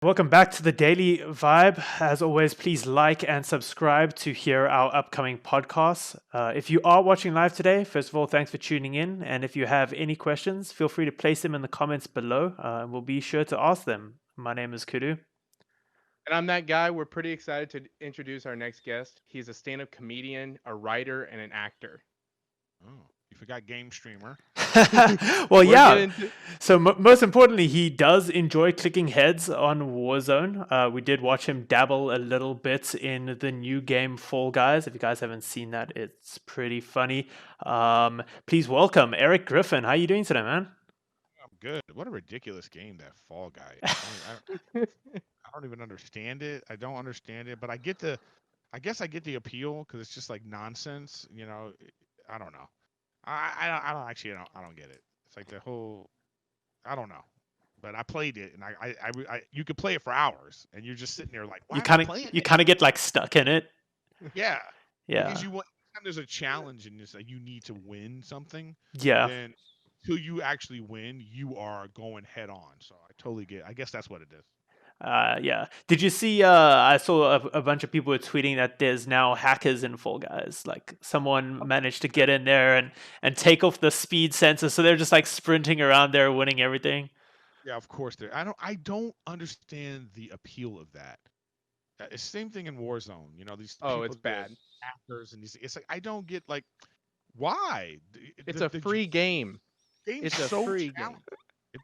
Welcome back to the Daily Vibe. As always, please like and subscribe to hear our upcoming podcasts. If you are watching live today, first of all, thanks for tuning in. And if you have any questions, feel free to place them in the comments below. We'll be sure to ask them. My name is Kudu. And I'm that guy. We're pretty excited to introduce our next guest. He's a stand-up comedian, a writer, and an actor. Oh, you forgot game streamer. Well, We're yeah. getting to So most importantly, he does enjoy clicking heads on Warzone. We did watch him dabble a little bit in the new game Fall Guys. If you guys haven't seen that, it's pretty funny. Please welcome Erik Griffin. How are you doing today, man? I'm good. What a ridiculous game that Fall Guy is. I don't even understand it. I don't understand it, but I guess I get the appeal because it's just like nonsense. I don't know. I don't actually I don't get it. It's like the whole I don't know. But I played it and you could play it for hours and you're just sitting there like, why You am I kind of playing you it? kind of get like stuck in it. Yeah, Yeah. because you want anytime there's a challenge and it's like you need to win something, Yeah. then till you actually win, you are going head on. So I totally get. I guess that's what it is. Yeah. Did you see? I saw a bunch of people were tweeting that there's now hackers in Fall Guys. Like someone managed to get in there and take off the speed sensor, so they're just like sprinting around there, winning everything. Yeah, of course. There. I don't understand the appeal of that. It's the same thing in Warzone. These Oh, it's people, the bad. hackers, and these. It's like I don't get like why It's a free game. game's It's a so free game. challenging,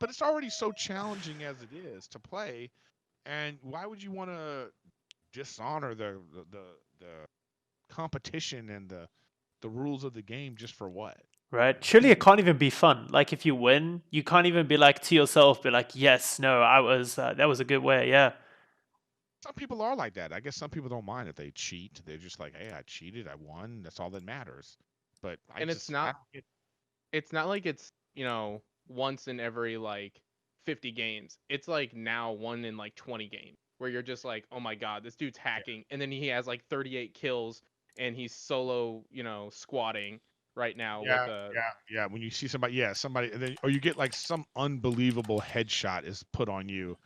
but it's already so challenging as it is to play. And why would you want to dishonor the competition and the rules of the game just for what? Right? Surely it can't even be fun. Like if you win, you can't even be like to yourself, be like, "Yes, no, I was. That was a good way." Yeah. Some people are like that. I guess some people don't mind if they cheat. They're just like, hey, I cheated, I won. That's all that matters. But And it's I not don't get. it's not like it's once in every like 50 games. It's like now one in like 20 games where you're just like, "Oh my god, this dude's Yeah, hacking." And then he has like 38 kills and he's solo, squatting right now with yeah, a yeah. When you see somebody, yeah, somebody, and then or you get like some unbelievable headshot is put on you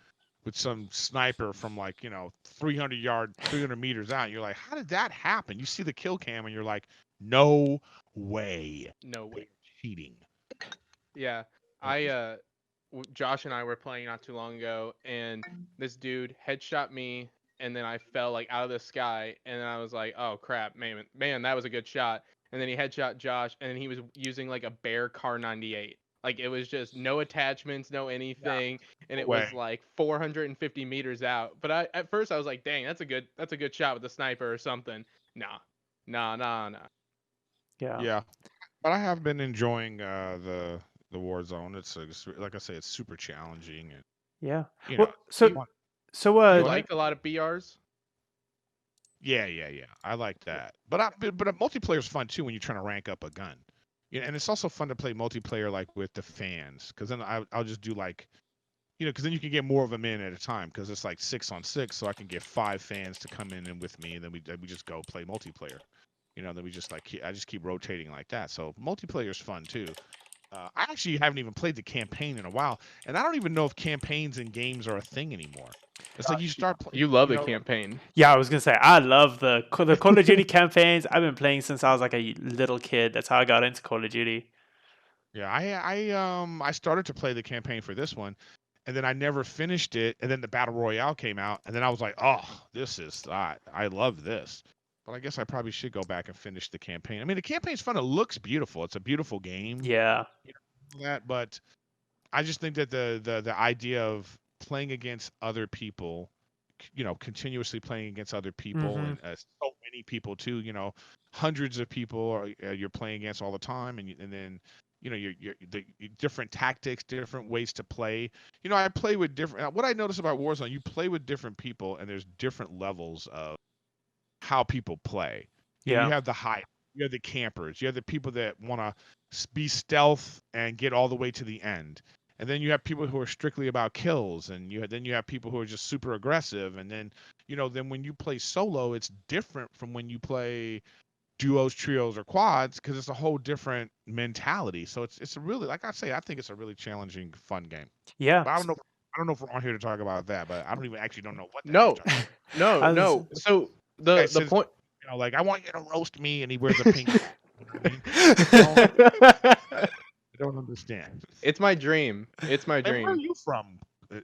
with some sniper from like 300 meters out. You're like, how did that happen? You see the kill cam and you're like, no way, no they're way. cheating. Yeah. Uh, I Josh and I were playing not too long ago and this dude headshot me and then I fell like out of the sky and then I was like, "Oh crap, man, that was a good shot." And then he headshot Josh and then he was using like a Bear Car 98. Like it was just no attachments, no yeah, anything, and no it way. was like 450 meters out. But at first I was like, "Dang, that's a good shot with the sniper or something." Nah. Nah, nah, nah. Yeah. Yeah, but I have been enjoying the Warzone. Like I say, it's super challenging, and Yeah. you know, Well, Do so you, fun. so do you Go ahead. like a lot of BRs? Yeah. I like that. But a multiplayer's fun too when you're trying to rank up a gun. And it's also fun to play multiplayer like with the fans, because then I'll just do like, because then you can get more of them in at a time, because it's like 6 on 6, so I can get 5 fans to come in and with me, and then we just go play multiplayer. Then we just like I just keep rotating like that. So multiplayer is fun too. I actually haven't even played the campaign in a while, and I don't even know if campaigns in games are a thing anymore. It's like you start playing, You love a campaign. yeah, I was gonna say I love the Call of Duty campaigns. I've been playing since I was like a little kid. That's how I got into Call of Duty. Yeah, I started to play the campaign for this one, and then I never finished it. And then the battle royale came out, and then I was like, oh, this is I love this. But I guess I probably should go back and finish the campaign. I mean, the campaign's fun. It looks beautiful. It's a beautiful game. Yeah. That, but I just think that the idea of playing against other people, continuously playing against other people, Mm-hmm. and so many people too, hundreds of people you're playing against all the time, and then different tactics, different ways to play. I play with different. What I notice about Warzone, you play with different people, and there's different levels of how people play. You Yeah. have you have the campers, you have the people that want to be stealth and get all the way to the end. And then you have people who are strictly about kills, and then you have people who are just super aggressive. And then, then when you play solo, it's different from when you play duos, trios, or quads, because it's a whole different mentality. So it's a really, like I say, I think it's a really challenging, fun game. Yeah. But I don't know don't know if we're on here to talk about that, but I don't know what the hell No, you're talking no, I was- no. So about. Guy the says, point. like, I want you to roast me, and he wears a pink hat. You know what I mean? I don't understand. It's my dream. It's my Hey, where are dream. you from?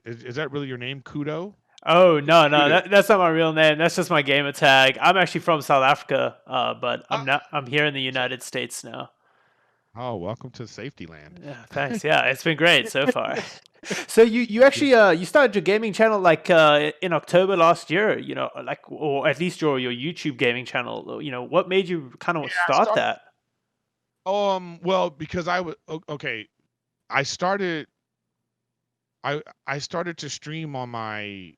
Is that really your name, Kudo? Oh no, Kudo. that's not my real name. That's just my gamer tag. I'm actually from South Africa, but Ah. I'm here in the United States now. Oh, welcome to safety land. Yeah, thanks. Yeah, it's been great so far. So you actually you started your gaming channel like in October last year, you know, like, or at least your YouTube gaming channel. You know, what made you kind of Yeah, start that? Well, because okay, I started I started to stream on my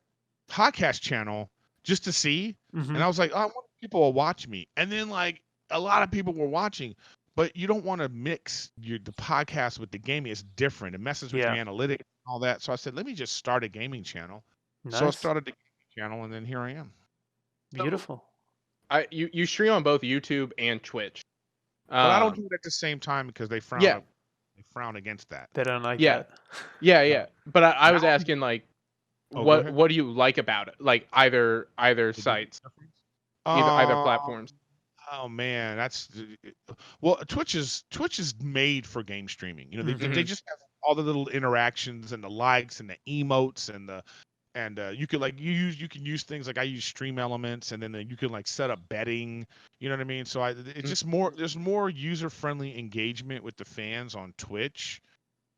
podcast channel just to see, Mhm. and I was like, oh, I wonder if people will watch me. And then like a lot of people were watching, but you don't want to mix the podcast with the gaming. It's different. It messes with your Yeah. analytics and all that. So I said, let me just start a gaming channel. So I Nice. started the gaming channel, and then here I am. Beautiful. You stream on both YouTube and Twitch. But I don't do it at the same time because they frown. Yeah. They frown against that. They don't like Yeah. that. Yeah. But I was Now- asking like, Oh, go ahead. what do you like about it? Like either sites, either platforms. Oh man, well, Twitch is made for game streaming. You know, they Mhm. just have all the little interactions and the likes and the emotes and you could like you can use things like I use Stream Elements, and then you can like set up betting. You know what I mean? So it's just more. There's more user friendly engagement with the fans on Twitch.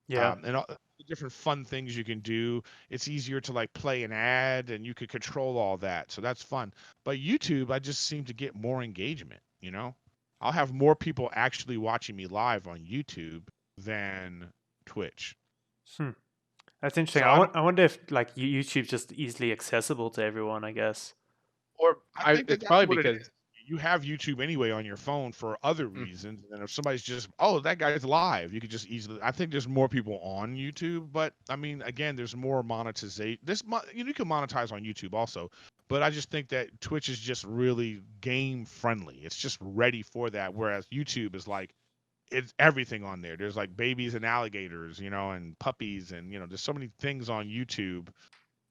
Yeah. And all the different fun things you can do. It's easier to like play an ad, and you could control all that. So that's fun. But YouTube, I just seem to get more engagement. You know, I'll have more people actually watching me live on YouTube than Twitch. That's interesting. So I wonder if like YouTube's just easily accessible to everyone, I guess. Or I think it's that's probably what it because is. You have YouTube anyway on your phone for other reasons. And if somebody's just, oh, that guy's live, you could just easily. I think there's more people on YouTube, but I mean, again, there's more monetization. You can monetize on YouTube also, but I just think that Twitch is just really game friendly. It's just ready for that. Whereas YouTube is like, it's everything on there. There's like babies and alligators, you know, and puppies, and there's so many things on YouTube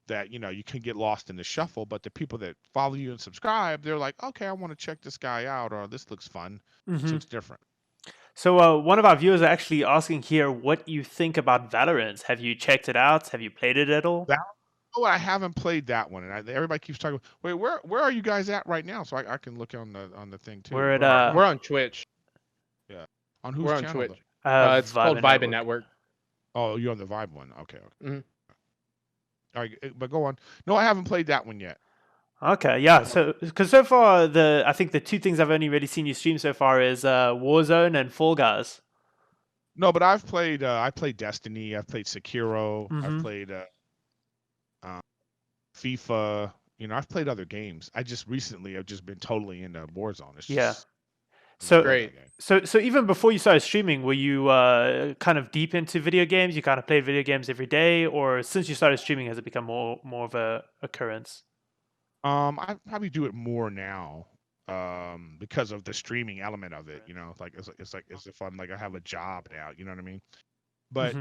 that you can get lost in the shuffle. But the people that follow you and subscribe, they're like, okay, I want to check this guy out, or this looks fun. So it's different. So one of our viewers are actually asking here what you think about Valorant. Have you checked it out? Have you played it at all? Oh, I haven't played that one, and everybody keeps talking. Wait, where are you guys at right now? So I can look on the thing too. We're at we're on Twitch. On whose We're on channel? Twitch. Though? It's called Vybin Network. Oh, you're on the Vibe one. Okay. Mhm. All right, but go on. No, I haven't played that one yet. Okay, yeah. So, because so far I think the two things I've only really seen you stream so far is Warzone and Fall Guys. No, but I've played. I played Destiny. I've played Sekiro. I've Mhm. played FIFA. I've played other games. I've just been totally into Warzone. It's Yeah. just, So Great. So even before you started streaming, were you kind of deep into video games? You kind of played video games every day, or since you started streaming, has it become more of a occurrence? I probably do it more now, because of the streaming element of it. Like it's a fun. Like I have a job now. You know what I mean? But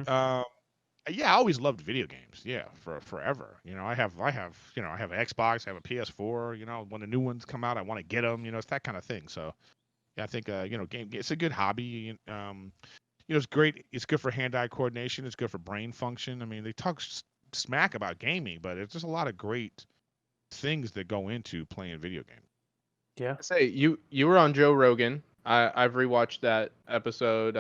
yeah, I always loved video games. Yeah, for forever. I have an Xbox, I have a PS4. When the new ones come out, I want to get them. It's that kind of thing. So yeah, I think it's a good hobby. It's great. It's good for hand-eye coordination. It's good for brain function. I mean, they talk smack about gaming, but it's just a lot of great things that go into playing video games. Yeah. Say you were on Joe Rogan. I've rewatched that episode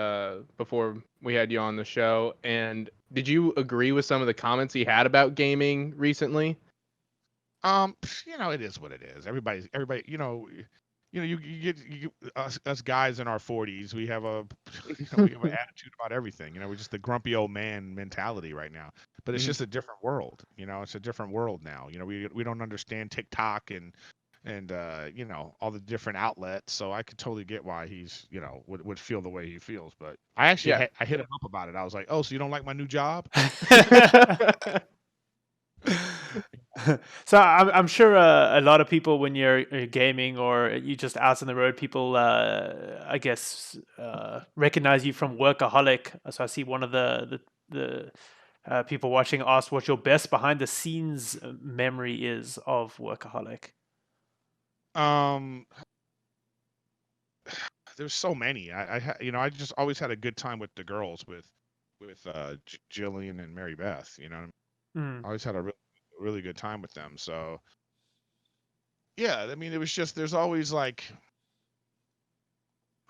before we had you on the show. And did you agree with some of the comments he had about gaming recently? It is what it is. Everybody, you get us guys in our 40s. We have we have an attitude about everything. We're just the grumpy old man mentality right now. But it's just a different world. It's a different world now. We don't understand TikTok and all the different outlets. So I could totally get why he's would feel the way he feels. But I actually I hit him up about it. I was like, oh, so you don't like my new job? So I'm sure a lot of people, when you're gaming or you just out on the road, people I guess recognize you from Workaholic. So I see one of the people watching asked what your best behind the scenes memory is of Workaholic. There's so many. I just always had a good time with the girls, with Jillian and Mary Beth. You know what I mean? I always had a really good time with them. So yeah, I mean, it was just, there's always like,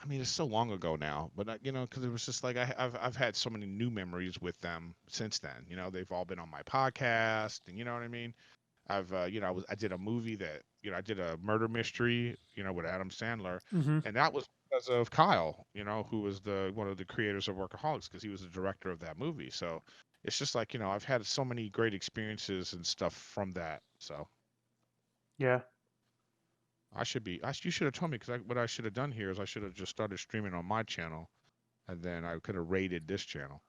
I mean, it's so long ago now, but because it was just like I've had so many new memories with them since then. They've all been on my podcast, and you know what I mean. I did a movie that I did a murder mystery, with Adam Sandler, and that was because of Kyle, who was one of the creators of Workaholics, because he was the director of that movie. So it's just like I've had so many great experiences and stuff from that. So yeah. You should have told me, because what I should have done here is I should have just started streaming on my channel, and then I could have raided this channel.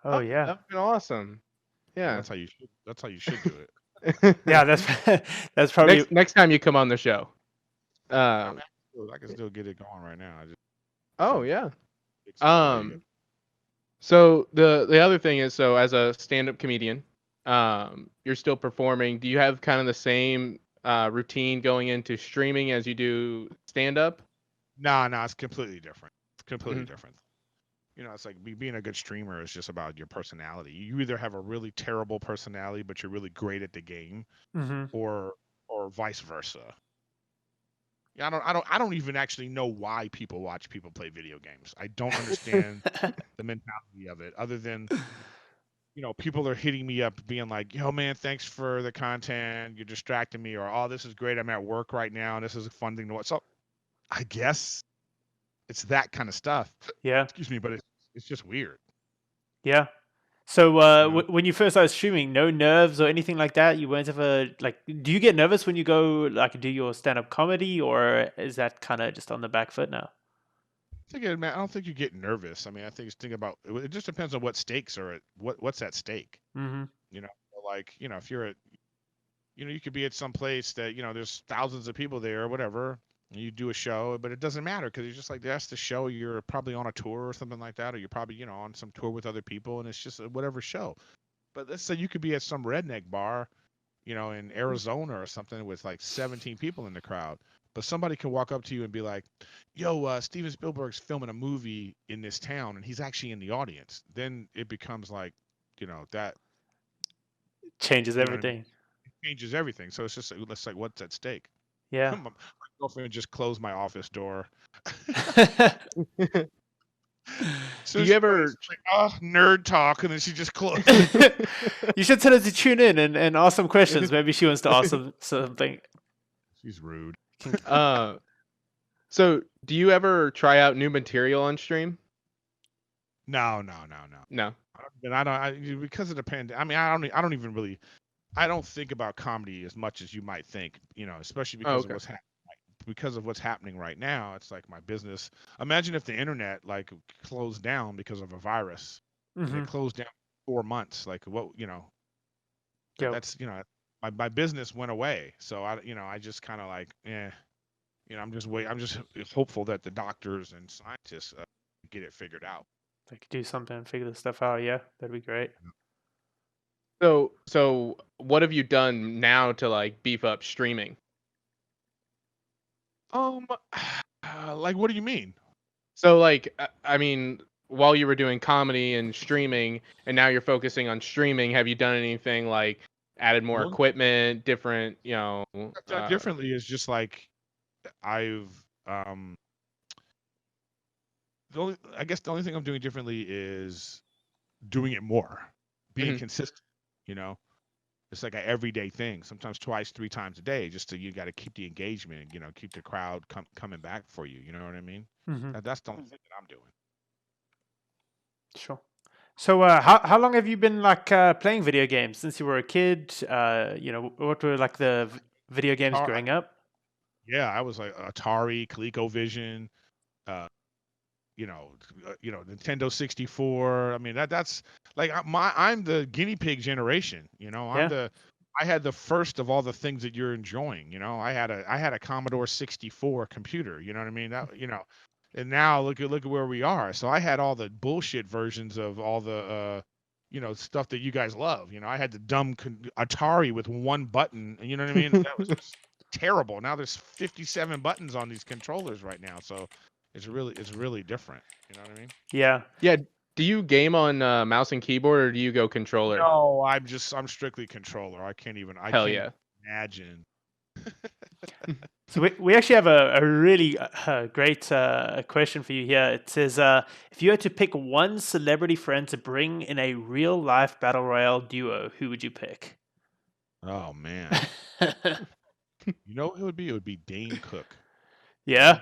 Oh yeah, that'd be awesome. Yeah, that's how you should do it. Yeah, that's probably next time you come on the show. I can still get it going right now. Yeah. So So the other thing is, so as a stand-up comedian, you're still performing. Do you have kind of the same routine going into streaming as you do stand-up? No, it's completely different. It's completely different. It's like being a good streamer is just about your personality. You either have a really terrible personality, but you're really great at the game, or vice versa. Yeah, I don't even actually know why people watch people play video games. I don't understand the mentality of it, other than people are hitting me up being like, yo man, thanks for the content, you're distracting me, or oh, this is great, I'm at work right now and this is a fun thing to watch. So I guess it's that kind of stuff. Yeah. Excuse me, but it's just weird. Yeah. So when you first started streaming, no nerves or anything like that? You weren't ever like, do you get nervous when you go like do your stand-up comedy, or is that kind of just on the back foot now? I don't think you get nervous. I mean, I think it's thinking about it. Just depends on what stakes are what's at stake. Like if you're at, you could be at some place that there's thousands of people there or whatever. And you do a show, but it doesn't matter, because you're just like, that's the show. You're probably on a tour or something like that, or you're probably on some tour with other people, and it's just whatever show. But let's say you could be at some redneck bar, in Arizona or something, with like 17 people in the crowd. But somebody can walk up to you and be like, yo, Steven Spielberg's filming a movie in this town, and he's actually in the audience. Then it becomes like, that changes everything. It changes everything. So it's just like, what's at stake? Yeah. My girlfriend just closed my office door. So do you ever like, nerd talk, and then she just closed. You should tell her to tune in and ask some questions. Maybe she wants to ask something. She's rude. So do you ever try out new material on stream? No. Because of the pandemic. I mean, I don't think about comedy as much as you might think. Especially because of what's happening. Because of what's happening right now, it's like my business. Imagine if the internet like closed down because of a virus. And it closed down 4 months. Like what, that's my business went away. So I just kind of like, I'm just hopeful that the doctors and scientists get it figured out. They could do something and figure this stuff out. Yeah, that'd be great. So what have you done now to like beef up streaming? Like, what do you mean? So like, I mean, while you were doing comedy and streaming, and now you're focusing on streaming, have you done anything like added more equipment, different, differently is just like I guess the only thing I'm doing differently is doing it more, being consistent. It's like an everyday thing. Sometimes twice, 3 times a day. You got to keep the engagement. Keep the crowd coming back for you. You know what I mean? That's the only thing that I'm doing. Sure. So how long have you been like playing video games since you were a kid? What were like the video games growing up? Yeah, I was like Atari, ColecoVision, Nintendo 64. I mean, that's like I'm the guinea pig generation. I had the first of all the things that you're enjoying. I had a Commodore 64 computer. You know what I mean? And now look at where we are. So I had all the bullshit versions of all the stuff that you guys love. I had the dumb Atari with one button, and you know what I mean? That was just terrible. Now there's 57 buttons on these controllers right now, so it's really different. You know what I mean? Yeah. Yeah. Do you game on mouse and keyboard, or do you go controller? No, I'm strictly controller. I can't Hell yeah. imagine. So we actually have a really great question for you here. It says, if you had to pick one celebrity friend to bring in a real life battle royale duo, who would you pick? Oh man. You know what it would be? It would be Dane Cook. Yeah.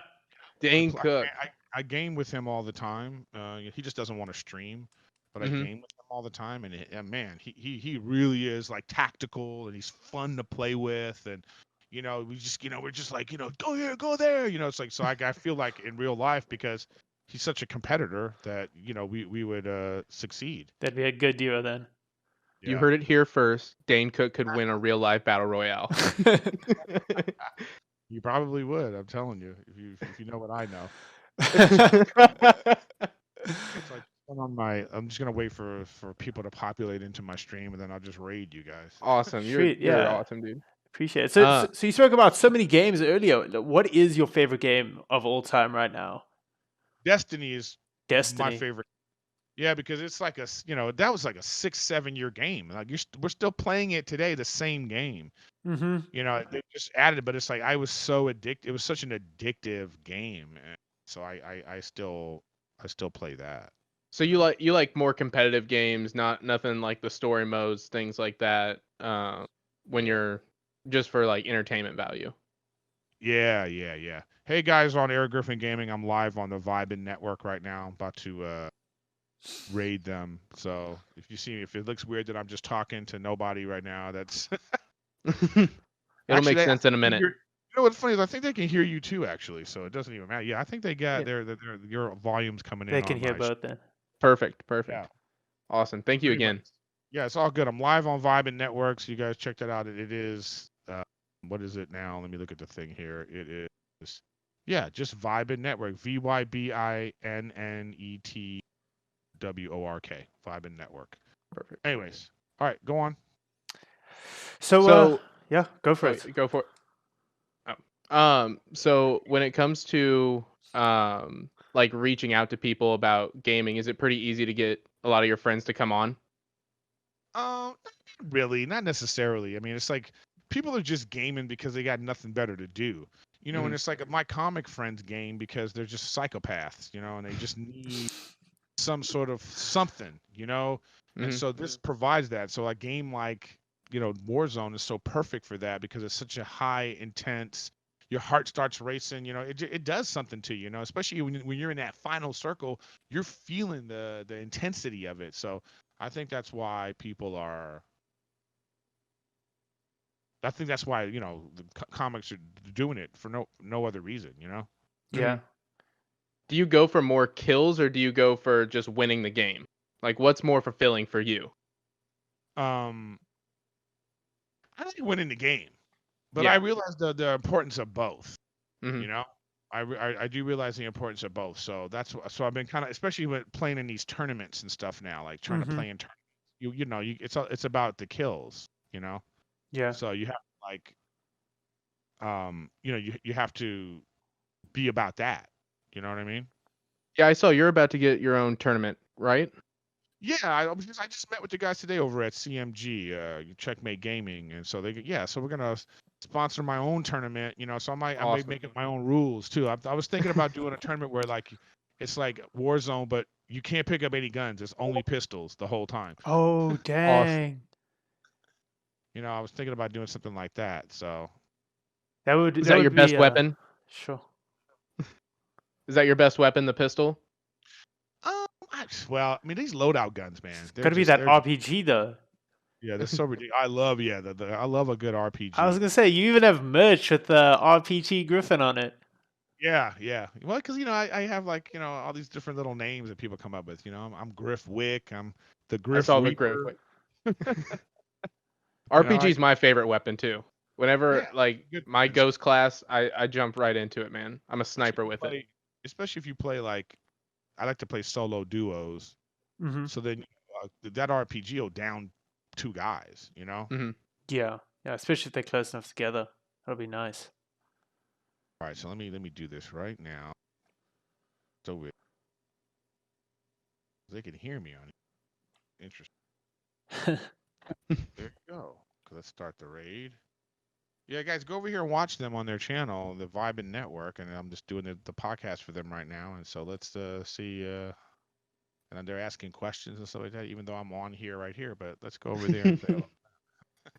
Dane Cook. I game with him all the time. He just doesn't want to stream, but I game with him all the time. And man, he really is like tactical, and he's fun to play with. And we just we're just like go here, go there. It's like so I feel like in real life, because he's such a competitor that we would succeed. That'd be a good duo then. You heard it here first. Dane Cook could win a real life battle royale. You probably would. I'm telling you, if you know what I know. It's like I'm just gonna wait for people to populate into my stream, and then I'll just raid you guys. Awesome. You're awesome, dude. Appreciate it. So you spoke about so many games earlier. What is your favorite game of all time right now? Destiny is Destiny. my favorite. Yeah, because it's like that was like a 6-7 year game. Like we're still playing it today, the same game. Mm-hmm. They just added it, but it's like I was so addicted. It was such an addictive game, and so I still play that. So you like more competitive games, nothing like the story modes, things like that. When you're just for like entertainment value. Yeah. Hey guys, on Erik Griffin Gaming, I'm live on the Vybin network right now. I'm about to raid them. So if it looks weird that I'm just talking to nobody right now, that's it'll make sense in a minute. You know what's funny is I think they can hear you too, actually. So it doesn't even matter. Yeah, I think they got your volumes coming in. They can hear both then. Perfect. Yeah. Awesome. Thank you again. Yeah, it's all good. I'm live on Vybin Networks. You guys check that out. It is what is it now? Let me look at the thing here. It is just Vybin Network. VYBINNETWORK. Vybin Network. Perfect. Anyways, all right, go on. So yeah, go for it. Go for it. Oh. So when it comes to like reaching out to people about gaming, is it pretty easy to get a lot of your friends to come on? Really, not necessarily. I mean, it's like people are just gaming because they got nothing better to do. And it's like my comic friends game because they're just psychopaths, and they just need some sort of something, and so this provides that. So a game like, Warzone is so perfect for that because it's such a high intense, your heart starts racing, it does something to you, especially when you're in that final circle, you're feeling the intensity of it. So I think that's why the comics are doing it for no other reason, Yeah. Do you go for more kills or do you go for just winning the game? Like, what's more fulfilling for you? I like winning the game, but I realize the importance of both. I do realize the importance of both. So so I've been kind of, especially with playing in these tournaments and stuff now, like trying to play in tournaments. It's about the kills, Yeah. So you have you have to be about that. You know what I mean? Yeah, I saw you're about to get your own tournament, right? Yeah, I just met with the guys today over at CMG, Checkmate Gaming, and so so we're gonna sponsor my own tournament, so I might make up my own rules too. I was thinking about doing a tournament where like it's like Warzone, but you can't pick up any guns. It's only pistols the whole time. Oh dang! Awesome. I was thinking about doing something like that. So is that your best weapon? Sure. Is that your best weapon, the pistol? Well, I mean, these loadout guns, man. Gotta be that RPG though. Yeah, that's so ridiculous. I love I love a good RPG. I was gonna say you even have merch with the RPG Griffin on it. Yeah. Well, because I have like all these different little names that people come up with. I'm Griff Wick. I'm the Griff. I saw the Griff Wick. RPG is my favorite weapon too. Whenever my ghost class, I jump right into it, man. I'm a sniper with it. Especially if you play I like to play solo duos. Mm-hmm. So then that RPG will down 2 guys. You know. Mm-hmm. Yeah, especially if they're close enough together. That'll be nice. All right, so let me do this right now. So they can hear me on it. Interesting. There you go. Let's start the raid. Yeah, guys, go over here and watch them on their channel, the Vybin Network, and I'm just doing the podcast for them right now. And so let's see. And they're asking questions and stuff like that, even though I'm on here right here. But let's go over there and say, oh,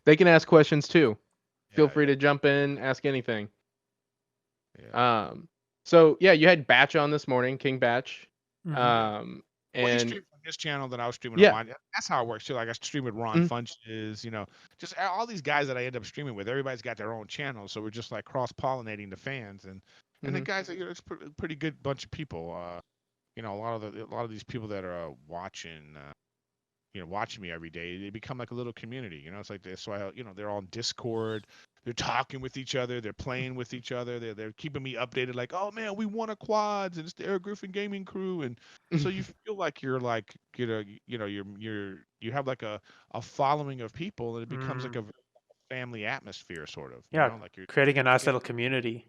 They can ask questions too. Feel yeah, free to jump in, ask anything. yeah. So yeah, you had Batch on this morning, King Batch. Mhm. Well, he And streamed on his channel that I was streaming Yeah. on mine. That's how it works too. Like I stream with Ron Mhm. Funches, just all these guys that I end up streaming with. Everybody's got their own channel, so we're just like cross pollinating the fans and the guys. It's a pretty good bunch of people. A lot of these people that are watching me every day, they become like a little community. It's like this. So they're on Discord. They're talking with each other. They're playing with each other. They're keeping me updated. Like, oh man, we won a quads, and it's the Erik Griffin gaming crew. And so you feel like you're like, you have like a following of people, and it becomes like a family atmosphere, sort of. Yeah, Like you're creating a nice little community.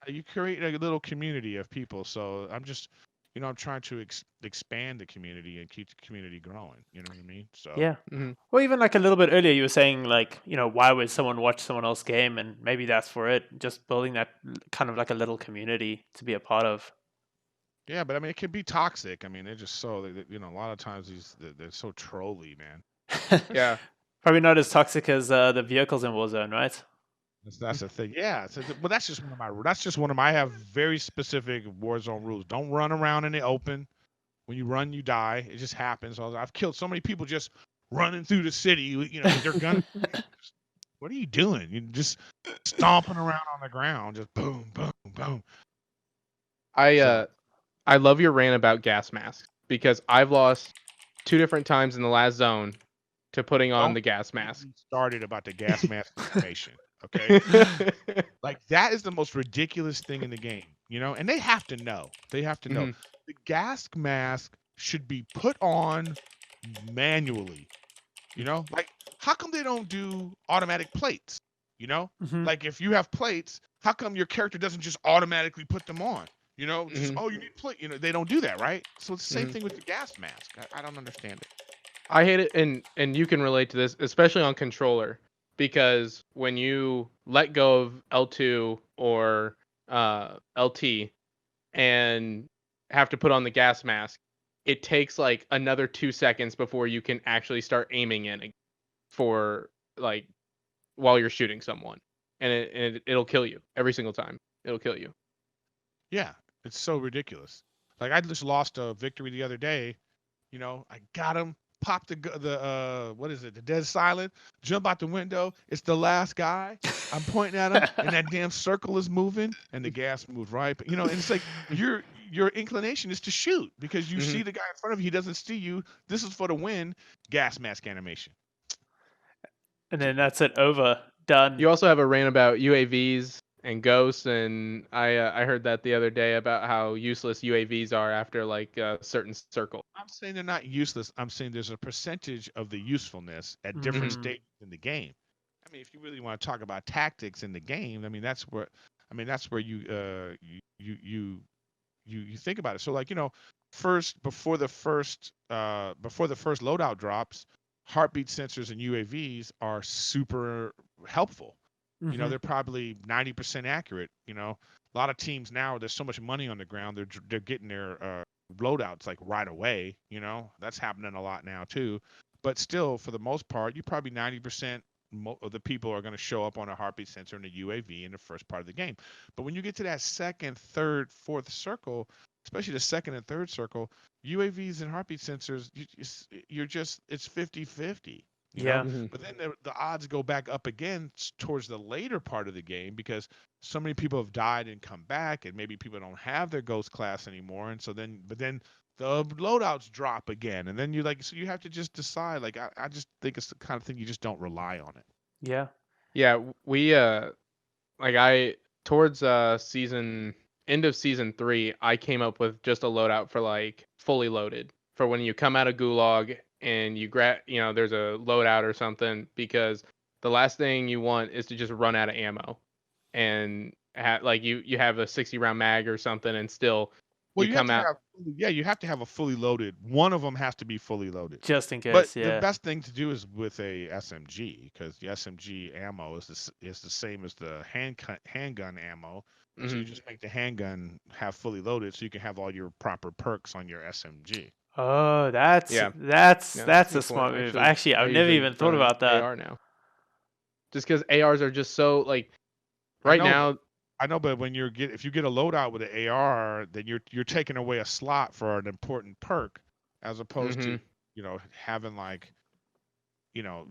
you create a little community of people. So I'm just, I'm trying to expand the community and keep the community growing. You know what I mean? So Yeah. Mhm. Well, even like a little bit earlier, you were saying like, why would someone watch someone else game? And maybe that's for it. Just building that kind of like a little community to be a part of. yeah, but I mean, it can be toxic. I mean, they're just so, a lot of times they're so trolly, man. Yeah. Probably not as toxic as the vehicles in Warzone, right? That's the thing. Yeah. Well, that's just one of my. I have very specific Warzone rules. Don't run around in the open. When you run, you die. It just happens. I've killed so many people just running through the city. With their gun. What are you doing? You're just stomping around on the ground, just boom, boom, boom. I love your rant about gas masks because I've lost 2 different times in the last zone to putting on the gas mask. Started about the gas mask information. Okay. Like that is the most ridiculous thing in the game, and they have to know. They have to know. The gas mask should be put on manually. Like how come they don't do automatic plates? Mhm. Like if you have plates, how come your character doesn't just automatically put them on? Just Mhm. oh, you need plate. They don't do that, right? So it's the same thing with the gas mask. I don't understand it. I hate it, and you can relate to this, especially on controller, because when you let go of L2 or LT and have to put on the gas mask, it takes like another 2 seconds before you can actually start aiming in for like while you're shooting someone, and it'll kill you every single time. It'll kill you. Yeah, it's so ridiculous. Like I just lost a victory the other day. I got him, popped the what is it? The dead silent. Jump out the window. It's the last guy. I'm pointing at him, and that damn circle is moving, and the gas moved right. And it's like your inclination is to shoot because you see the guy in front of you. He doesn't see you. This is for the win. Gas mask animation. And then that's it, over, done. You also have a rant about UAVs and ghosts, and I heard that the other day about how useless UAVs are after like a certain circle. I'm saying they're not useless. I'm saying there's a percentage of the usefulness at different stages in the game. I mean, if you really want to talk about tactics in the game, that's where you think about it. So like, before the first loadout drops, heartbeat sensors and UAVs are super helpful. They're probably 90% accurate. A lot of teams now, there's so much money on the ground, they're getting their loadouts like right away. That's happening a lot now too. But still, for the most part, you probably 90% of the people are going to show up on a heartbeat sensor and a UAV in the first part of the game. But when you get to that second, third, fourth circle, especially the second and third circle, UAVs and heartbeat sensors, it's 50-50. Yeah. But then the odds go back up again towards the later part of the game because so many people have died and come back, and maybe people don't have their ghost class anymore, and so then the loadouts drop again, and then so you have to just decide. Like I just think it's the kind of thing you just don't rely on it. Yeah. Yeah, we towards end of season 3, I came up with just a loadout for like fully loaded for when you come out of Gulag and you grab, there's a loadout or something, because the last thing you want is to just run out of ammo, and like you have a 60 round mag or something, and still Well, you come out. you have to have a fully loaded. One of them has to be fully loaded. Just in But case, the yeah. best thing to do is with a SMG, because the SMG ammo is the same as the handgun ammo. And so you just make the handgun have fully loaded, so you can have all your proper perks on your SMG. Oh, that's Yeah. a Good smart point. move. Actually, I've I never usually even thought run about that. AR now, just because ARs are just so like I know, but when if you get a loadout with an AR, then you're taking away a slot for an important perk, as opposed to having like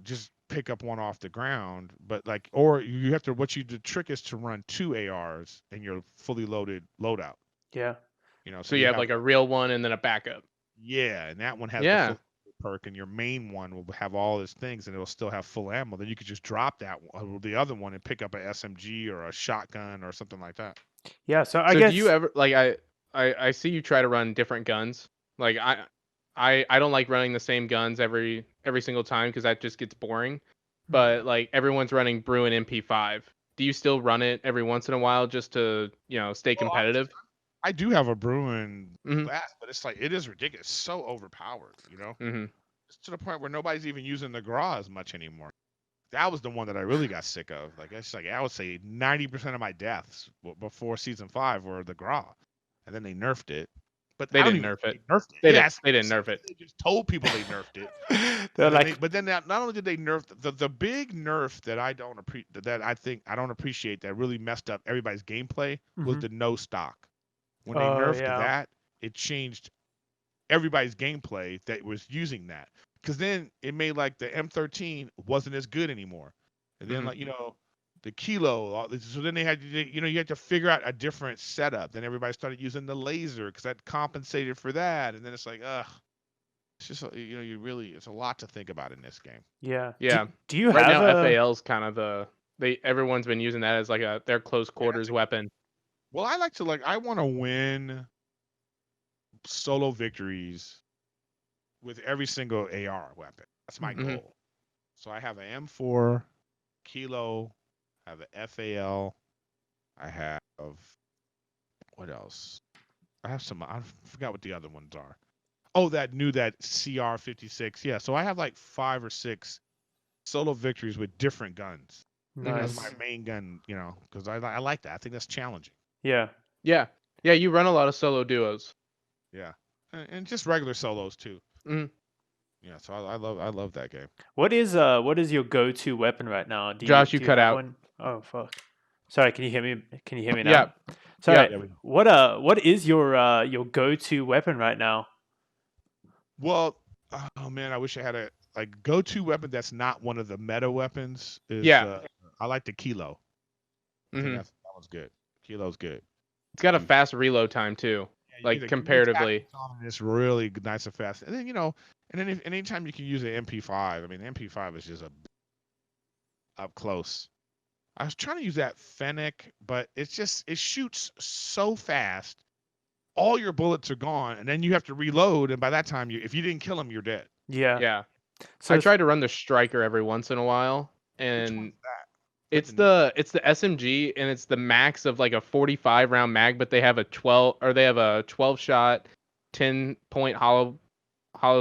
just pick up one off the ground. But like, or you have to the trick is to run 2 ARs in your fully loaded loadout. Yeah. So you have like a real one and then a backup. Yeah, and that one has the full perk, and your main one will have all its things, and it'll still have full ammo. Then you could just drop the other one and pick up an SMG or a shotgun or something like that. Yeah. So I guess. Do you ever like I see you try to run different guns? Like I don't like running the same guns every single time, because that just gets boring. But like everyone's running Bruin MP5. Do you still run it every once in a while just to stay competitive? I do have a Bruin blast, but it's like it is ridiculous. It's so overpowered, It's to the point where nobody's even using the GRA as much anymore. That was the one that I really got sick of. Like it's like I would say 90% of my deaths before season 5 were the GRA, and then they nerfed it. But they didn't nerf it. They didn't nerf it. They just told people they nerfed it. But then not only did they nerf the big nerf that I don't appreciate, that really messed up everybody's gameplay, was the no stock. When they nerfed that, it changed everybody's gameplay that was using that. Because then it made like the M13 wasn't as good anymore. And then the Kilo. So then they had you had to figure out a different setup. Then everybody started using the laser because that compensated for that. And then it's like, ugh. It's just it's a lot to think about in this game. Yeah. Yeah. Do you right have now FAL's kind of everyone's been using that as like their close quarters weapon. Well, I want to win solo victories with every single AR weapon. That's my goal. So I have an M4, Kilo, I have an FAL, I have what else? I forgot what the other ones are. Oh, that CR56. Yeah, so I have like 5 or 6 solo victories with different guns. Nice. That's my main gun, because I like that. I think that's challenging. Yeah. Yeah. Yeah, you run a lot of solo duos. Yeah. And just regular solos too. Yeah, so I love that game. What is your go-to weapon right now? Josh, you cut out. One? Oh fuck. Sorry, can you hear me? Can you hear me now? Yeah. Sorry. Yeah. What is your go-to weapon right now? Well, oh man, I wish I had a go-to weapon that's not one of the meta weapons. I like the Kilo. I think that one's good. Kilo's good. It's got a fast reload time too, like comparatively. It's really nice and fast. And then anytime you can use an MP5, I mean, MP5 is just up close. I was trying to use that Fennec, but it shoots so fast. All your bullets are gone, and then you have to reload. And by that time, if you didn't kill him, you're dead. Yeah. Yeah. So I try to run the Striker every once in a while, and it's the SMG, and it's the max of like a 45 round mag, but they have a 12 shot, 10 point hollow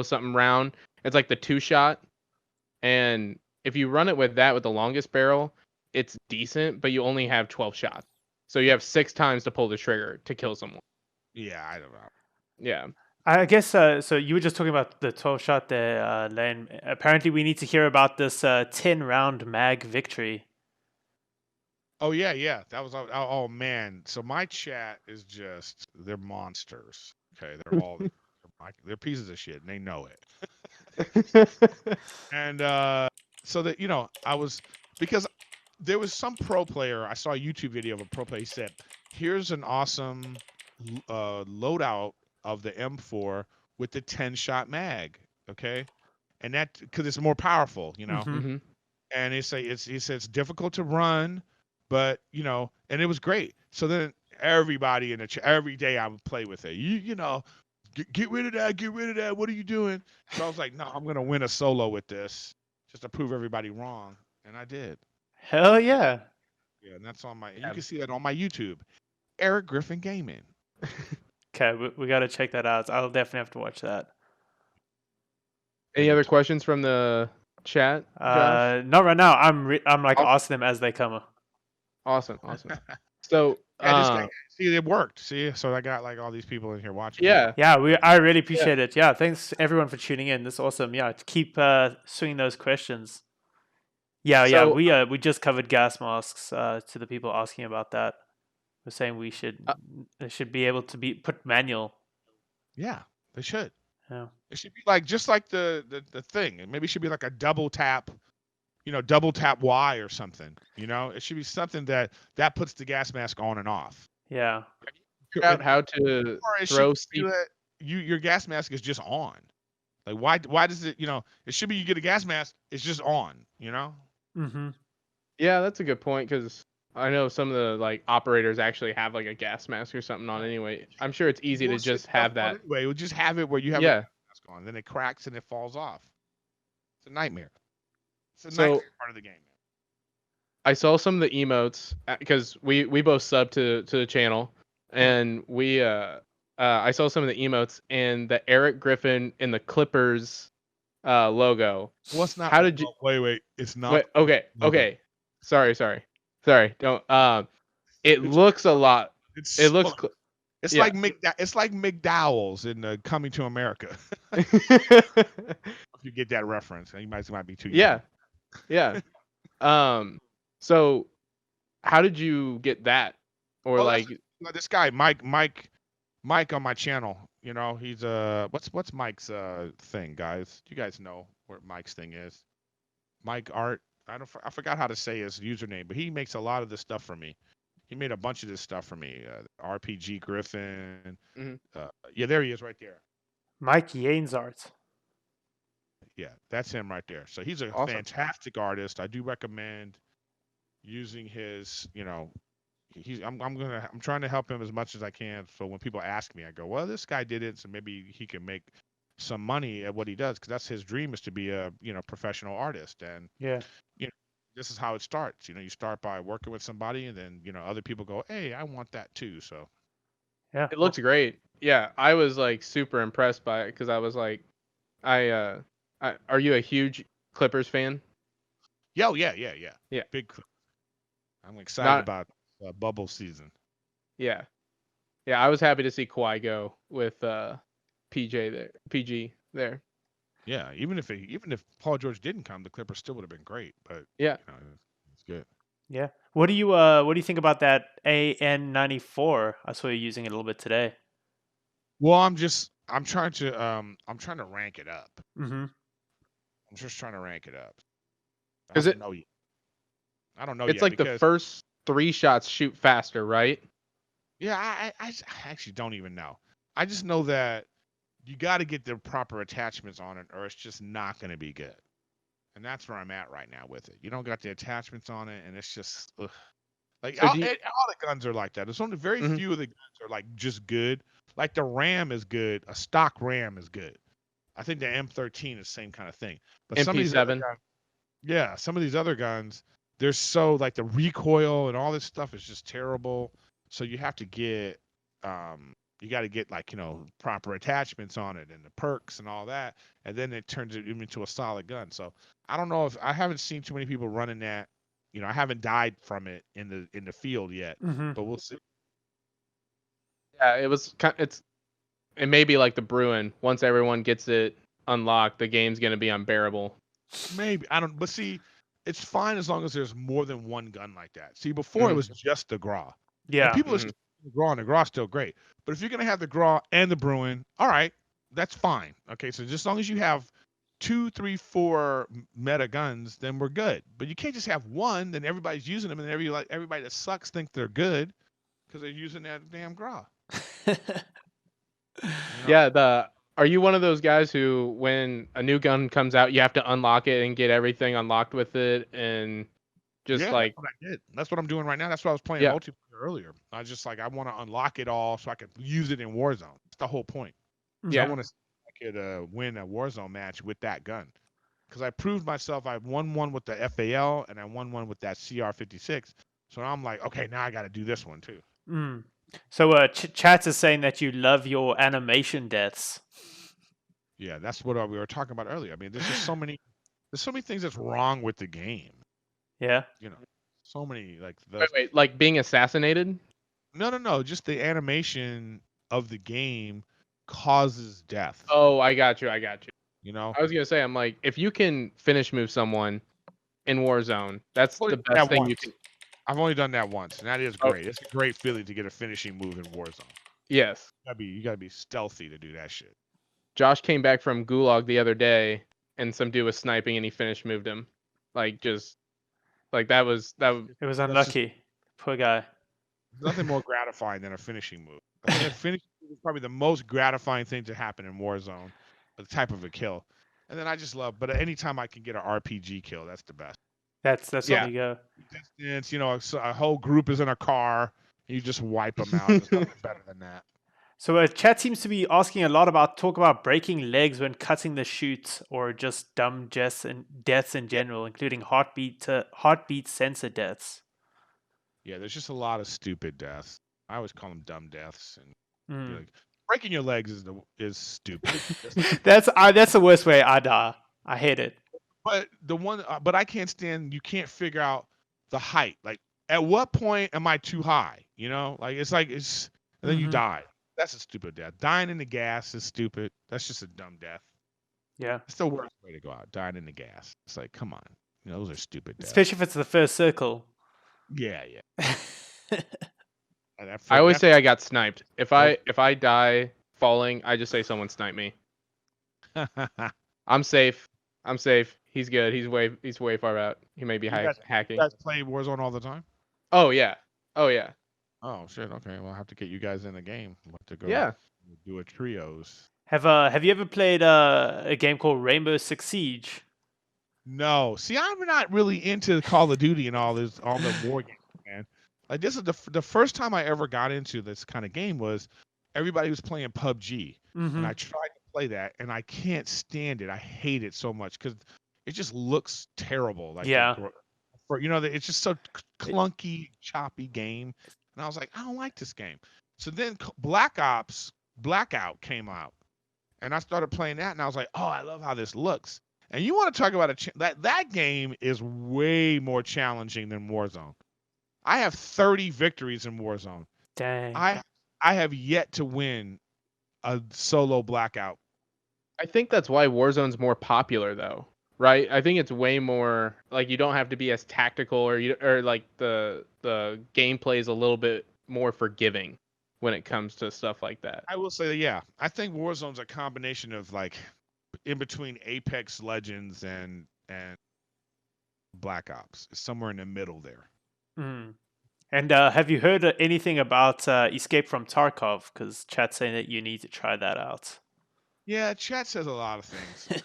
something round. It's like the 2 shot, and if you run it with the longest barrel, it's decent, but you only have 12 shots, so you have 6 times to pull the trigger to kill someone. Yeah, I don't know. Yeah. I guess so. You were just talking about the 12 shot there, Lane. Apparently, we need to hear about this 10 round mag victory. Oh yeah. That was oh man. So my chat is they're monsters. Okay, they're all they're pieces of shit, and they know it. And so that because there was some pro player. I saw a YouTube video of a pro player. He said, "Here's an awesome loadout of the M4 with the 10 shot mag." Okay, and that because it's more powerful, And he said it's difficult to run, but and it was great. So then everybody in the chat every day I would play with it. get rid of that, get rid of that. What are you doing? So I was like, no, I'm gonna win a solo with this, just to prove everybody wrong, and I did. Hell yeah. Yeah, and that's on my. Yeah. You can see that on my YouTube, Erik Griffin Gaming. Okay, we got to check that out. I'll definitely have to watch that. Any other questions from the chat, Josh? Not right now. I'm like Oh. asking them as they come. Awesome. So, Yeah, this guy, see, it worked. See, so I got like all these people in here watching. yeah. Yeah, I really appreciate it. Yeah, thanks everyone for tuning in. This is awesome. Yeah, to keep swinging those questions. Yeah, So, we just covered gas masks to the people asking about that. We're saying they should be able to be put manual. Yeah, they should. Yeah. It should be like just like the thing. And maybe it should be like a double tap, double tap Y or something. It should be something that puts the gas mask on and off. Yeah. figure out how to throw your gas mask is just on. Like why does it, it should be you get a gas mask, it's just on, Mm-hmm. Yeah, that's a good point, because I know some of the like operators actually have like a gas mask or something on anyway. I'm sure it's easy to just have that. Anyway, we'll just have it where you have a gas mask on, then it cracks and it falls off. It's a nightmare. It's a nightmare part of the game. I saw some of the emotes because we both subbed to the channel, and I saw some of the emotes and the Erik Griffin in the Clippers logo. What's not? How did you? Wait. It's not. Wait, okay. Sorry. Don't. It looks a lot. It looks. It's like McDowell's in Coming to America. If you get that reference, you might be too young. Yeah. So, how did you get that? Or this guy Mike on my channel. He's what's Mike's thing, guys? You guys know what Mike's thing is? Mike Art. I forgot how to say his username, but he makes a lot of this stuff for me. He made a bunch of this stuff for me. RPG Griffin. Mm-hmm. Yeah, there he is right there. Mike Yainsart. Yeah, that's him right there. So he's a fantastic artist. I do recommend using his, I'm trying to help him as much as I can. So when people ask me, I go, well, this guy did it, so maybe he can make some money at what he does, because that's his dream, is to be a professional artist. And this is how it starts. You start by working with somebody, and then other people go, hey, I want that too. So yeah, it looks great. Yeah, I was like super impressed by it, because I was like, are you a huge Clippers fan? Yeah. Big. I'm excited about bubble season. Yeah. I was happy to see Kawhi go with PG there. Yeah, even if Paul George didn't come, the Clippers still would have been great. But yeah, it's good. Yeah. What do you think about that AN94? I saw you using it a little bit today. Well, I'm trying to rank it up. Mm-hmm. I'm just trying to rank it up. I don't know yet. It's like the first 3 shots shoot faster, right? Yeah, I actually don't even know. I just know that you got to get the proper attachments on it, or it's just not going to be good. And that's where I'm at right now with it. You don't got the attachments on it, and it's just like all the guns are like that. There's only very few of the guns are like just good. Like the RAM is good. A stock RAM is good. I think the M13 is the same kind of thing. But MP7. Some of these other guns, some of these other guns, they're so like the recoil and all this stuff is just terrible. So you have to get like, proper attachments on it and the perks and all that, and then it turns it into a solid gun. So I don't know, if I haven't seen too many people running that. I haven't died from it in the field yet, but we'll see. Yeah, it may be like the Bruin. Once everyone gets it unlocked, the game's gonna be unbearable. Maybe I don't, but see, it's fine as long as there's more than one gun like that. See, before it was just the Grau. Yeah, and people are still the Grau, and the Grau's still great. But if you're gonna have the Grau and the Bruin, all right, that's fine. Okay, so just as long as you have 2, 3, 4 meta guns, then we're good. But you can't just have one, then everybody's using them, and everybody that sucks thinks they're good because they're using that damn Grau. Yeah, are you one of those guys who, when a new gun comes out, you have to unlock it and get everything unlocked with it, and just that's what I did. That's what I'm doing right now. That's what I was playing multiplayer earlier. I was just like, I want to unlock it all so I can use it in Warzone. That's the whole point. So I Yeah. want to see if I could win a Warzone match with that gun. Because I proved myself. I won one with the FAL and I won one with that CR56. So I'm like, okay, now I got to do this one too. Mm. So chat is saying that you love your animation deaths. Yeah, that's what we were talking about earlier. I mean, there's just so many things that's wrong with the game. Yeah. You know, so many like Wait, like being assassinated? No, just the animation of the game causes death. Oh, I got you. You know, I was gonna say, I'm like, if you can finish move someone in Warzone, that's I've only the done best that thing you once. can. I've only done that once, and that is Oh. great. It's a great feeling to get a finishing move in Warzone. Yes. You gotta be stealthy to do that shit. Josh came back from Gulag the other day, and some dude was sniping, and he finish moved him. Like just like that was. It was unlucky. Poor guy. Nothing more gratifying than a finishing move. I think a finishing move is probably the most gratifying thing to happen in Warzone, the type of a kill. And then I just love, but anytime I can get an RPG kill, that's the best. That's Yeah. what we go. Distance, a whole group is in a car, you just wipe them out. There's nothing better than that. So chat seems to be asking a lot talk about breaking legs when cutting the shoot, or just dumb deaths in general, including heartbeat sensor deaths. Yeah, there's just a lot of stupid deaths. I always call them dumb deaths, and Mm. like, breaking your legs is stupid. That's the worst way I die. I hate it. But but I can't stand. You can't figure out the height. Like, at what point am I too high? And then you die. That's a stupid death. Dying in the gas is stupid. That's just a dumb death. Yeah. It's the worst way to go out. Dying in the gas. It's like, come on. Those are stupid deaths. Especially if it's the first circle. Yeah. I always say I got sniped. If I die falling, I just say someone sniped me. I'm safe. He's good. He's way far out. He may be hacking. You guys play Warzone all the time? Oh yeah. Oh shit. Okay. Well, I'll have to get you guys in the game. We'll have to go do a trios. Have you ever played a game called Rainbow Six Siege? No. See, I'm not really into Call of Duty and all the war games, man. Like, this is the first time I ever got into this kind of game was everybody was playing PUBG, and I tried to play that, and I can't stand it. I hate it so much because it just looks terrible. Like, it's just so clunky, choppy game, and I was like, I don't like this game. So then Blackout came out, and I started playing that, and I was like, oh, I love how this looks. And you want to talk about that game is way more challenging than Warzone. I have 30 victories in Warzone. Dang. I have yet to win a solo Blackout. I think that's why Warzone's more popular, though, right? I think it's way more like you don't have to be as tactical, or like the gameplay is a little bit more forgiving when it comes to stuff like that. I will say, yeah, I think Warzone's a combination of like in between Apex Legends and Black Ops. It's somewhere in the middle there. And have you heard anything about Escape from Tarkov? Because chat's saying that you need to try that out. Yeah, chat says a lot of things.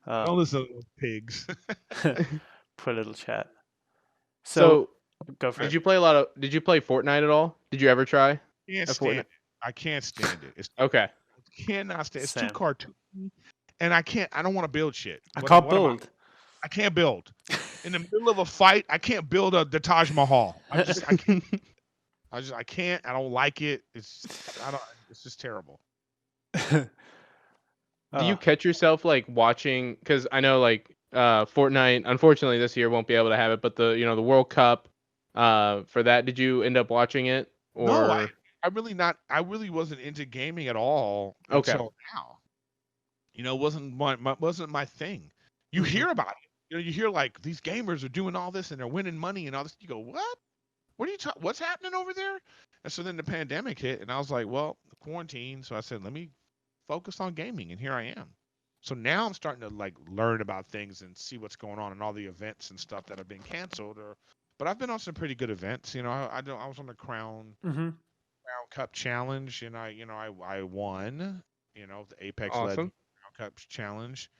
Don't listen to those pigs. Poor little chat. So go for it. Did you play Fortnite at all? Did you ever try? I can't stand it. It's okay. I cannot stand it. It's too cartoony, and I don't want to build shit. I can't build. I can't build. In the middle of a fight, I can't build the Taj Mahal. I can't. I can't. I don't like it. It's just terrible. Do you catch yourself like watching? Because I know like Fortnite, unfortunately this year won't be able to have it, but the World Cup for that, did you end up watching it? Or... No, I really wasn't into gaming at all until now. It wasn't my thing. You hear about it. You hear like these gamers are doing all this and they're winning money and all this. You go, what? What are you talking? What's happening over there? And so then the pandemic hit, and I was like, well, quarantine. So I said, let me focus on gaming, and here I am. So now I'm starting to like learn about things and see what's going on and all the events and stuff that have been canceled. But I've been on some pretty good events. I was on the Crown Cup Challenge, and I won. The Apex Legends Crown Cup Challenge.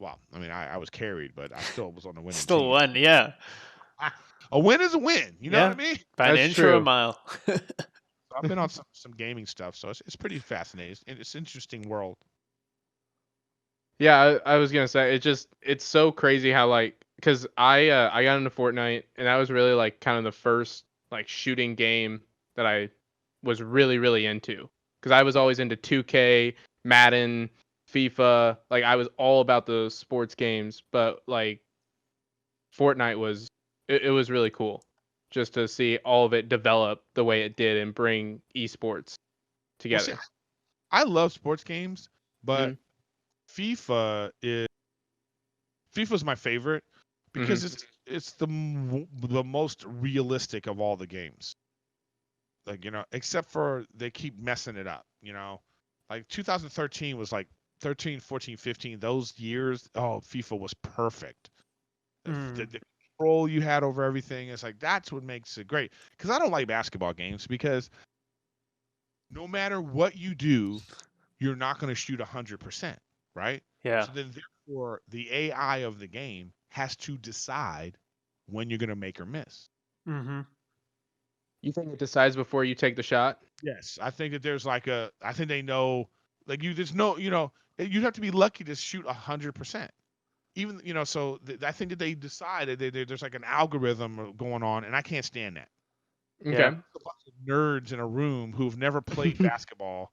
Well, I mean, I was carried, but I still was on the winning team. Still won, yeah. A win is a win. You know what I mean? By an inch or a mile. I've been on some gaming stuff, so it's pretty fascinating. It's an interesting world. Yeah, I was gonna say it's so crazy how like because I got into Fortnite and that was really like kind of the first like shooting game that I was really into because I was always into 2K, Madden, FIFA, like I was all about those sports games, but like Fortnite was it was really cool just to see all of it develop the way it did and bring esports Well, see, together. I love sports games, but Mhm. FIFA's my favorite because it's the most realistic of all the games. Like, except for they keep messing it up, Like 2013 was like 13, 14, 15, those years, oh, FIFA was perfect. The control you had over everything, it's like that's what makes it great. Because I don't like basketball games because no matter what you do, you're not going to shoot 100%, right? Yeah. So then, therefore, the AI of the game has to decide when you're going to make or miss. Mm-hmm. You think it decides before you take the shot? Yes, I think that I think they know, like there's no, you'd have to be lucky to shoot 100%. Even, so I think that they decide that there's like an algorithm going on, and I can't stand that. Okay. Yeah. A bunch of nerds in a room who've never played basketball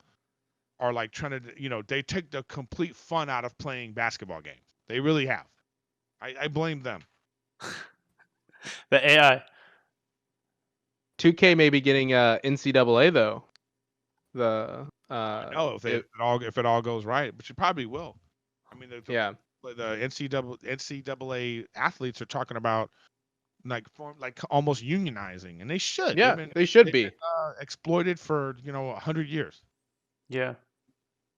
are like trying to, they take the complete fun out of playing basketball games. They really have. I blame them. The AI. 2K may be getting NCAA though. The No, if it all goes right, but you probably will. I mean, yeah. the NCAA athletes are talking about like almost unionizing, and they should. Yeah, they should they've be. been exploited for 100 years. Yeah.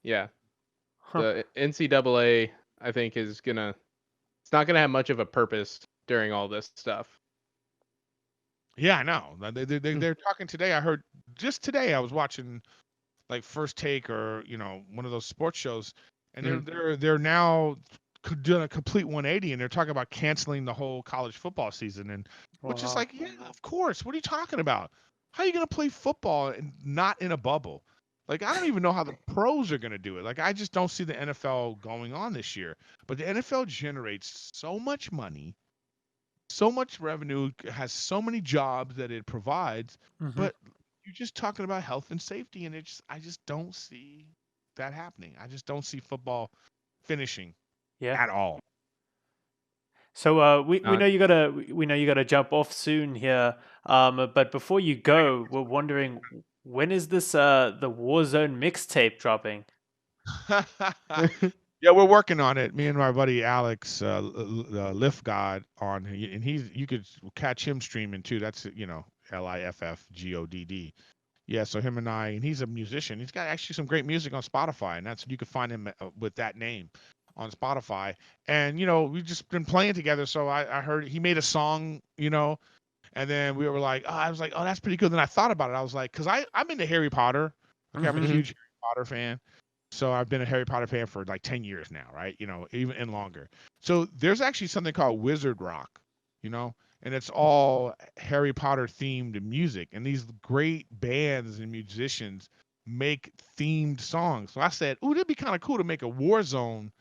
Yeah. Huh. The NCAA I think it's not gonna have much of a purpose during all this stuff. Yeah, I know. They're talking today. I heard just today. I was watching like First Take or one of those sports shows, and they're now doing a complete 180, and they're talking about canceling the whole college football season, and which is Wow. like, yeah, of course. What are you talking about? How are you gonna play football and not in a bubble? Like, I don't even know how the pros are gonna do it. Like, I just don't see the NFL going on this year. But the NFL generates so much money, so much revenue, has so many jobs that it provides, Mm-hmm. but you're just talking about health and safety, and I just don't see that happening. I just don't see football finishing Yeah. at all. So we know you gotta jump off soon here. But before you go, we're wondering when is this the Warzone mixtape dropping? Yeah, we're working on it. Me and my buddy Alex, Lift God, and you could catch him streaming too. That's LIFFGODD. Yeah, so him and I, and he's a musician. He's got actually some great music on Spotify, and you can find him with that name on Spotify. And we've just been playing together. So I heard he made a song, and then we were like, I was like, oh, that's pretty good. Then I thought about it. I was like, because I'm into Harry Potter. Okay, I'm a Mhm. huge Harry Potter fan. So I've been a Harry Potter fan for like 10 years now, right? Even and longer. So there's actually something called Wizard Rock, and it's all Harry Potter themed music. And these great bands and musicians make themed songs. So I said, ooh, that'd be kind of cool to make a Warzone,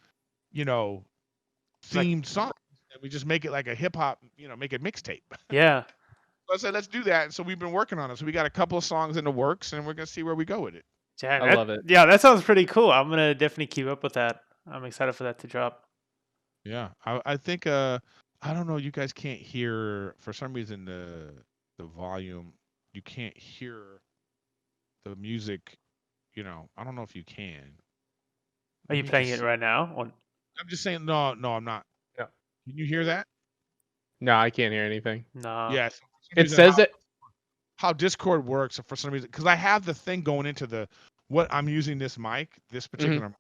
themed song. And we just make it like a hip hop, make a mixtape. Yeah. So I said, let's do that. And so we've been working on it. So we got a couple of songs in the works, and we're gonna see where we go with it. Yeah, I love it. Yeah, that sounds pretty cool. I'm gonna definitely keep up with that. I'm excited for that to drop. Yeah, I think I don't know. You guys can't hear for some reason the volume. You can't hear the music. I don't know if you can. Are Let you me playing just. it right now? I'm just saying. No, I'm not. No. Can you hear that? No, I can't hear anything. No. Yes. It says it. How Discord works for some reason, because I have the thing going into what I'm using this particular mic.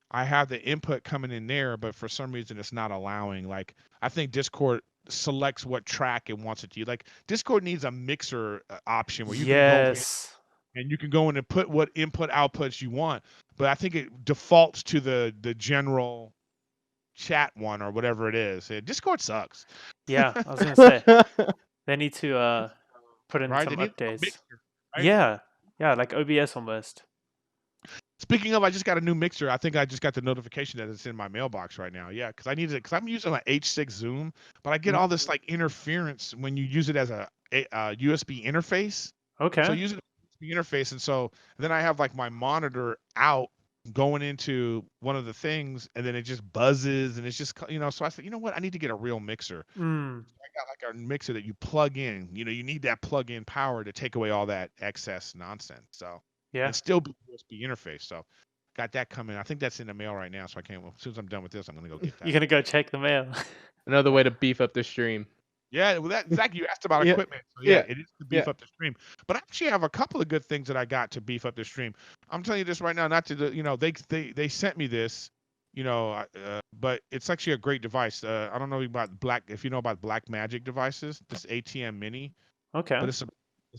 I have the input coming in there, but for some reason it's not allowing. Like, I think Discord selects what track it wants it to use. Like, Discord needs a mixer option where you can go in Yes. and you can go in and put what input outputs you want. But I think it defaults to the general chat one or whatever it is. Discord sucks, Yeah, I was gonna say they need to put in right? some They need a updates. mixer, right? Yeah. Yeah, like OBS almost. Speaking of, I just got a new mixer. I think I just got the notification that it's in my mailbox right now. Yeah, because I needed it because I'm using an H6 Zoom, but I get all this like interference when you use it as a USB interface. So Okay. use it as a USB interface, and so then I have like my monitor out going into one of the things, and then it just buzzes, and it's just So I said, you know what? I need to get a real mixer. Mm. I got like a mixer that you plug in. You need that plug-in power to take away all that excess nonsense. So. Yeah. And still be USB interface. So got that coming. I think that's in the mail right now. So I can't. Well, as soon as I'm done with this, I'm gonna go get that. You're gonna go check the mail. Another way to beef up the stream. Yeah, well, Zach, you asked about Yeah, equipment. So yeah, yeah, it is to beef yeah. up the stream. But I actually have a couple of good things that I got to beef up the stream. I'm telling you this right now, not to they sent me this, but it's actually a great device. I don't know if you know about Black Magic devices. This ATM Mini, Okay. but it's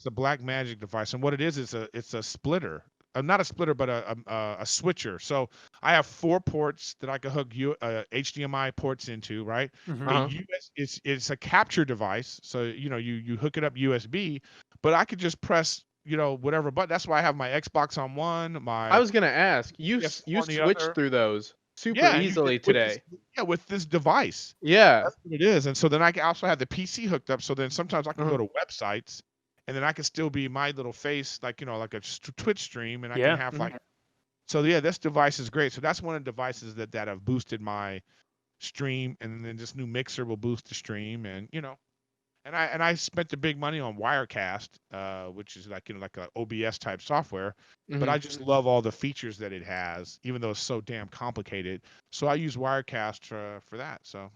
a Black Magic device, and what it is it's a splitter. Not a splitter, but a switcher. So I have 4 ports that I can hook HDMI ports into, right? Mhm. It's a capture device, so you hook it up USB, but I could just press whatever button. That's why I have my Xbox on one, I was gonna ask you. PS4 You on the switched other. through those super Yeah, and easily with this, today. with this device. Yeah. That's what it is. And so then I can also have the PC hooked up. So then sometimes I can go to websites, and then I can still be my little face, like like a Twitch stream, and I Yeah. can have like. So yeah, this device is great. So that's one of the devices that have boosted my stream, and then this new mixer will boost the stream, and and I spent the big money on Wirecast, which is like like a OBS type software. But I just love all the features that it has, even though it's so damn complicated. So I use Wirecast for that. So,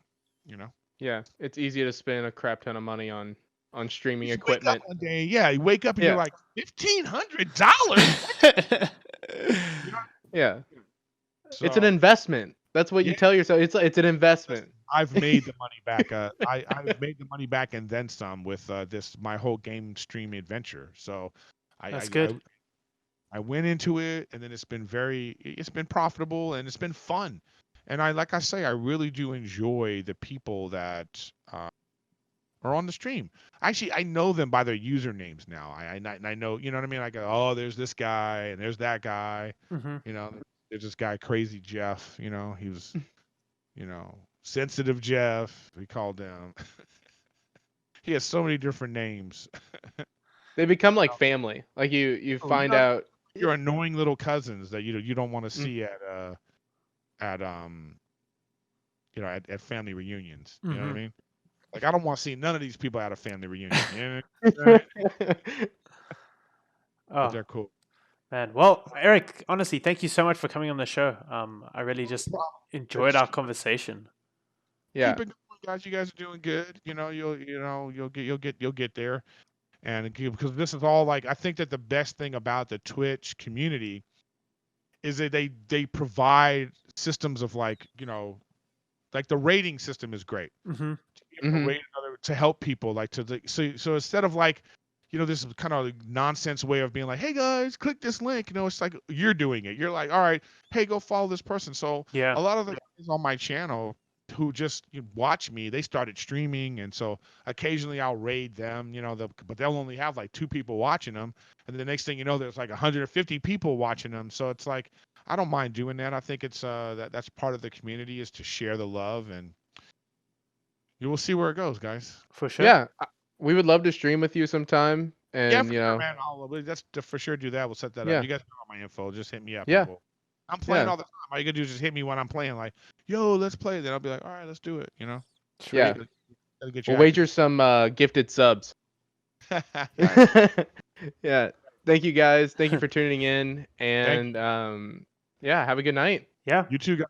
Yeah, it's easy to spend a crap ton of money on streaming You equipment. wake up one day, you wake up and you're like $1,500. Yeah. So, It's an investment. That's what you tell yourself. It's an investment. I've made the money back. I've made the money back and then some with my whole game stream adventure. So That's good. I went into it, and then it's been profitable, and it's been fun. And I really do enjoy the people that are on the stream. Actually, I know them by their usernames now. I know, you know what I mean? Like, oh, there's this guy and there's that guy. Mhm. There's this guy, Crazy Jeff. He was, Sensitive Jeff. We called him. He has so many different names. They become like family. Like you find out your annoying little cousins that you don't want to see at family reunions. You know what I mean? Like, I don't want to see none of these people at a family reunion. But they're cool. Man, well, Erik, honestly, thank you so much for coming on the show. I really just enjoyed our conversation. Yeah. Keep it going, guys. You guys are doing good. You'll get there. And because this is all like, I think that the best thing about the Twitch community is that they provide systems of like the rating system is great. To help people, like so instead of like this kind of nonsense way of being like, hey guys, click this link, it's like you're doing it. You're like, all right, hey, go follow this person. So Yeah. a lot of the guys on my channel who just watch me, they started streaming, and so occasionally I'll raid them, but they'll only have like 2 people watching them, and the next thing you know, there's like 150 people watching them. So it's like, I don't mind doing that. I think it's that's part of the community, is to share the love, and you will see where it goes, guys. For sure. Yeah. We would love to stream with you sometime, and Yeah, for sure, man. Let's for sure do that. We'll set that up. You guys know all my info. Just hit me up. Yeah. I'm playing all the time. All you gotta do is just hit me when I'm playing. Like, yo, let's play. Then I'll be like, all right, let's do it. Yeah. Gotta We'll wager some gifted subs. Yeah. Thank you guys. Thank you for tuning in, and yeah, have a good night. Yeah. You too, guys.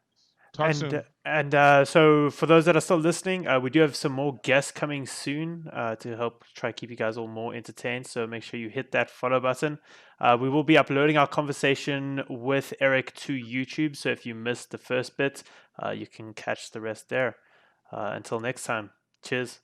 Talk soon. And so for those that are still listening, we do have some more guests coming soon to help try keep you guys all more entertained. So make sure you hit that follow button. We will be uploading our conversation with Erik to YouTube. So if you missed the first bit, you can catch the rest there. Until next time, cheers.